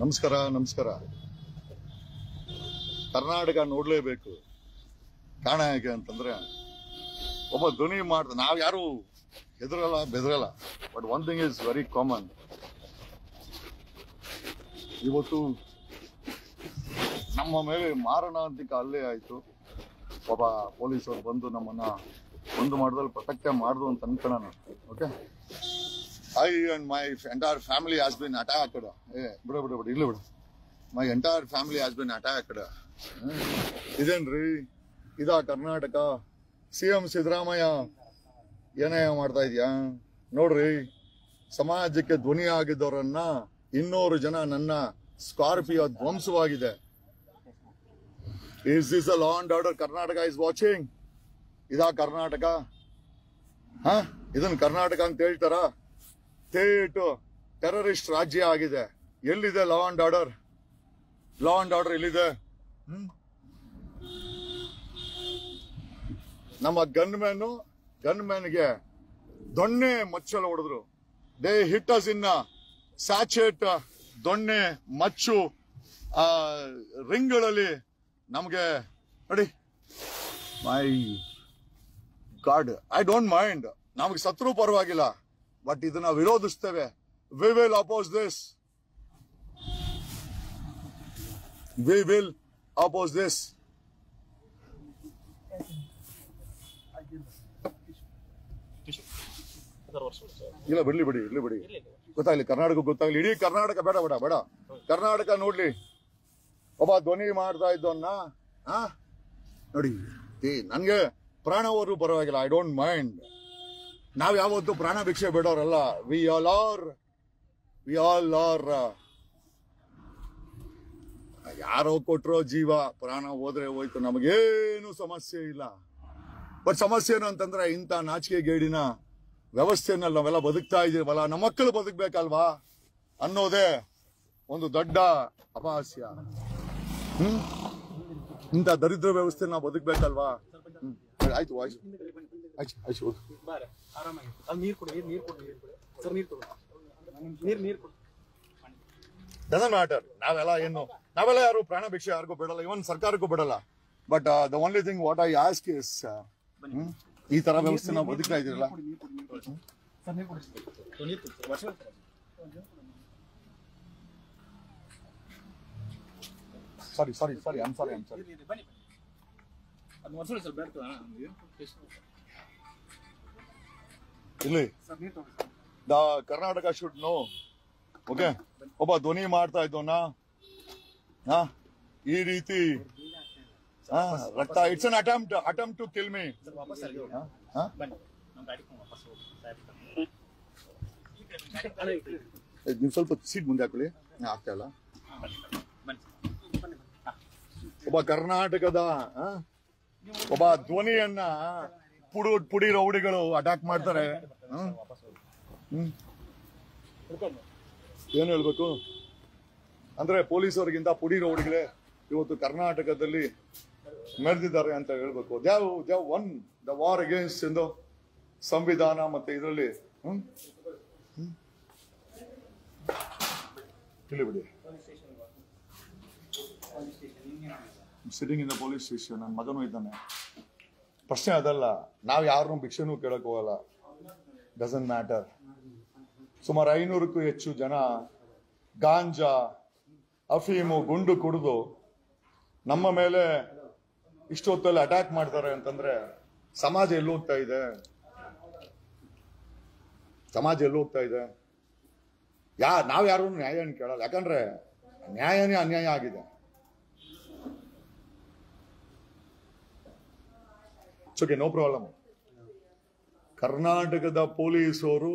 ನಮಸ್ಕಾರ ನಮಸ್ಕಾರ. ಕರ್ನಾಟಕ ನೋಡ್ಲೇಬೇಕು. ಕಾರಣ ಹೇಗೆ ಅಂತಂದ್ರೆ ಒಬ್ಬ ಧ್ವನಿ ಮಾಡ್ತಾರೆ. ನಾವ್ ಯಾರು ಹೆದರಲ್ಲ ಬೆದರಲ್ಲ. But one thing is very common. ಇವತ್ತು ನಮ್ಮ ಮೇಲೆ ಮಾರಣಾಂತಿಕ ಹಲ್ಲೆ ಆಯ್ತು. ಒಬ್ಬ ಪೊಲೀಸರು ಬಂದು ನಮ್ಮನ್ನ ಒಂದು ಮಾಡದಲ್ಲಿ ಪ್ರೊಟೆಕ್ಟ್ ಮಾಡಿದ್ರು ಅಂತ ಅನ್ಕೊಳ್ಳೋಣ. Okay, I and my entire family has been attacked. Bidu. My entire family has been attacked. Idenri ida Karnataka CM Siddaramaiah ಏನೇ ಮಾಡ್ತಾ ಇದೀಯಾ ನೋಡ್ರಿ. ಸಮಾಜಕ್ಕೆ ಧ್ವನಿ ಆಗಿದ್ದವರನ್ನ 200 ಜನ ನನ್ನ Scorpio ಧ್ವಂಸವಾಗಿದೆ. Is this a law and order Karnataka is watching? ಇದಾ ಕರ್ನಾಟಕ? ಇದನ್ನ ಕರ್ನಾಟಕ ಅಂತ ಹೇಳ್ತಾರ? ಸ್ಟೇಟ್ ಟೆರರಿಸ್ಟ್ ರಾಜ್ಯ ಆಗಿದೆ. ಎಲ್ಲಿದೆ law and order? Law and order ಎಲ್ಲಿದೆ? ನಮ್ಮ ಗನ್ಮ್ಯಾನ್ಗೆ ದೊಣ್ಣೆ ಮಚ್ಚಲು ಹೊಡೆದ್ರು. They hit us in sachet ದೊಣ್ಣೆ ಮಚ್ಚು ರಿಂಗ್ಗಳಲ್ಲಿ ನಮ್ಗೆ ನೋಡಿ. My god, I don't mind. ನಮಗೆ ಸತ್ರು ಪರವಾಗಿಲ್ಲ, ಬಟ್ ಇದನ್ನ ವಿರೋಧಿಸ್ತೇವೆ. We will oppose this. We will oppose this. ಇಲ್ಲ ಬಿಡ್ಲಿ ಬಿಡಿ. ಗೊತ್ತಾಗ್ಲಿ, ಕರ್ನಾಟಕ ಗೊತ್ತಾಗ್ಲಿ. ಇಡೀ ಕರ್ನಾಟಕ ಬೇಡ. ಕರ್ನಾಟಕ ನೋಡ್ಲಿ. ಒಬ್ಬ ಧ್ವನಿ ಮಾಡ್ತಾ ಇದ್ದವನ್ನ ನೋಡಿ. ನನ್ಗೆ ಪ್ರಾಣ ಹೋದ್ರು ಪರವಾಗಿಲ್ಲ, ಐ ಡೋಂಟ್ ಮೈಂಡ್. ನಾವ್ ಯಾವತ್ತು ಪ್ರಾಣ ಭಿಕ್ಷೆ ಬಿಡೋರಲ್ಲ. ವಿ ಆಲ್ ಆರ್ ಯಾರೋ ಕೊಟ್ರೋ ಜೀವ, ಪ್ರಾಣ ಹೋದ್ರೆ ಹೋಯ್ತು, ನಮಗೇನು ಸಮಸ್ಯೆ ಇಲ್ಲ. ಬಟ್ ಸಮಸ್ಯೆ ಏನು ಅಂತಂದ್ರೆ ಇಂಥ ನಾಚಿಕೆ ಗೇಡಿನ ವ್ಯವಸ್ಥೆನಲ್ಲಿ ನಾವೆಲ್ಲ ಬದುಕ್ತಾ ಇದೀವಲ್ಲ, ನಮ್ಮ ಮಕ್ಕಳು ಬದುಕ್ಬೇಕಲ್ವಾ ಅನ್ನೋದೇ ಒಂದು ದೊಡ್ಡ ಅಪಹಾಸ್ಯ. ಇಂಥ ದರಿದ್ರ ವ್ಯವಸ್ಥೆ ನಾವು ಬದುಕ್ಬೇಕಲ್ವಾ? ಆಯ್ತು ಡಸಂಟ್ ಮ್ಯಾಟರ್. ನಾವೆಲ್ಲ ಯಾರು ಪ್ರಾಣ ಭಿಕ್ಷೆ ಯಾರಿಗೂ ಬಿಡಲ್ಲ, ಇವನ್ ಸರ್ಕಾರಕ್ಕೂ ಬಿಡಲ್ಲ. But the only thing what I ask is ಈ ತರ ವ್ಯವಸ್ಥೆ ನಾವು ಬದುಕ್ತಾ ಇದ್ದೀರಲ್ಲ. Sorry I'm sorry. ಇಲ್ಲಿ the Karnataka should know. Okay, ಒಬ್ಬ ಧ್ವನಿ ಮಾಡ್ತಾ ಇದ್ದೋನ ಈ ರೀತಿ ರಕ್ತ. It's an attempt to kill me. ನೀವು ಸ್ವಲ್ಪ ಸೀಟ್ ಮುಂದೆ ಹಾಕೊಳ್ಳಿ, ಆಗ್ತಾ ಇಲ್ಲ. ಒಬ್ಬ ಕರ್ನಾಟಕದ ಒಬ್ಬ ಧ್ವನಿಯನ್ನ ಪುಡಿ ರೌಡಿಗಳು ಅಟ್ಯಾಕ್ ಮಾಡ್ತಾರೆ. ಏನು ಹೇಳ್ಬೇಕು ಅಂದ್ರೆ, ಪೊಲೀಸರಿಗಿಂತ ಪುಡಿ ರೌಡಿಗಳೇ ಇವತ್ತು ಕರ್ನಾಟಕದಲ್ಲಿ ಮೆರೆದಿದ್ದಾರೆ ಅಂತ ಹೇಳ್ಬೇಕು. ದ್ಯಾವ್ ಒನ್ ದ ವಾರ್ ಅಗೇನ್ಸ್ಟ್ ಎಂದು ಸಂವಿಧಾನ ಮತ್ತೆ ಇದರಲ್ಲಿ ಇಲ್ಲಿ ಬಿಡಿ. Sitting in the police station. ನನ್ನ ಮಗನೂ ಇದ್ದಾನೆ. ಪ್ರಶ್ನೆ ಅದಲ್ಲ, ನಾವು ಯಾರನ್ನೂ ಭಿಕ್ಷೆನೂ ಕೇಳಕ್ ಹೋಗಲ್ಲ. Doesn't matter. ಸುಮಾರು 500ಕ್ಕೂ ಹೆಚ್ಚು ಜನ ಗಾಂಜಾ, ಅಫೀಮು, ಗುಂಡು ಕುಡಿದು ನಮ್ಮ ಮೇಲೆ ಇಷ್ಟೊತ್ತಲ್ಲಿ ಅಟ್ಯಾಕ್ ಮಾಡ್ತಾರೆ ಅಂತಂದ್ರೆ ಸಮಾಜ ಎಲ್ಲಿ ಹೋಗ್ತಾ ಇದೆ? ಸಮಾಜ ಎಲ್ಲಿ ಹೋಗ್ತಾ ಇದೆ? ನಾವ್ ಯಾರು ನ್ಯಾಯನ ಕೇಳಲ್ಲ, ಯಾಕಂದ್ರೆ ನ್ಯಾಯನೇ ಅನ್ಯಾಯ ಆಗಿದೆ. Okay, no problem. ಕರ್ನಾಟಕದ ಪೊಲೀಸರು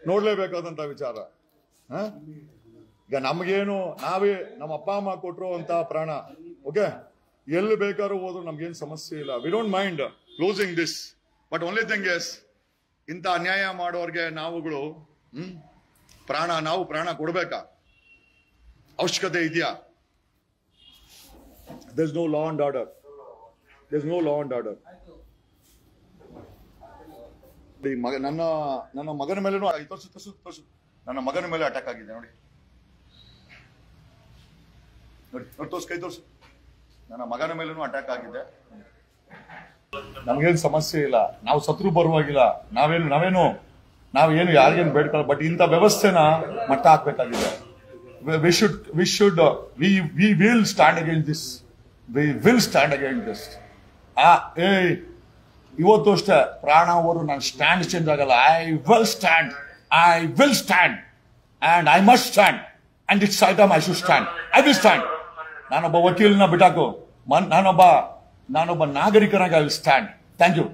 ನೋಡ್ಲೇಬೇಕಾದಂತ ವಿಚಾರ. ಈಗ ನಮ್ಗೇನು, ನಾವೇ ನಮ್ಮ ಅಪ್ಪ ಅಮ್ಮ ಕೊಟ್ಟರು ಅಂತ ಪ್ರಾಣ. ಓಕೆ, ಎಲ್ಲಿ ಬೇಕಾದ್ರೂ ಹೋದ್ರು ನಮ್ಗೇನು ಸಮಸ್ಯೆ ಇಲ್ಲ. We don't mind closing this. But only thing is, ಇಂಥ ಅನ್ಯಾಯ ಮಾಡೋರ್ಗೆ ನಾವುಗಳು ನಾವು ಪ್ರಾಣ ಕೊಡ್ಬೇಕಾ? ಅವಶ್ಯಕತೆ ಇದೆಯಾ? There is no law and order. ನನ್ನ ಮಗನ ಮೇಲೂ ತೋರ್ಸು. ನನ್ನ ಮಗನ ಮೇಲೆ ಅಟ್ಯಾಕ್ ಆಗಿದೆ ನೋಡಿ. ಕೈ ತೋರ್ಸು. ನನ್ನ ಮಗನ ಮೇಲೂ ಅಟ್ಯಾಕ್ ಆಗಿದೆ. ನಮ್ಗೇನು ಸಮಸ್ಯೆ ಇಲ್ಲ, ನಾವು ಸತ್ರು ಬರುವಾಗಿಲ್ಲ. ನಾವೇನು ಯಾರಿಗೇನು ಬೇಡ್ಕೊಳ್ಳ. ಬಟ್ ಇಂಥ ವ್ಯವಸ್ಥೆನ ಮಟ್ಟ ಹಾಕ್ಬೇಕಾಗಿದೆ. we will stand against this. ಇವತ್ತು ಅಷ್ಟೇ ಪ್ರಾಣ ಅವರು ನನ್ನ ಸ್ಟ್ಯಾಂಡ್ ಚೇಂಜ್ ಆಗಲ್ಲ. I will stand and I must stand and it's item I should stand. I will stand. ನಾನೊಬ್ಬ ವಕೀಲನ ಬಿಟ್ಟಾಕು, ನಾನೊಬ್ಬ ನಾಗರಿಕನಾಗಿ I will stand. Thank you.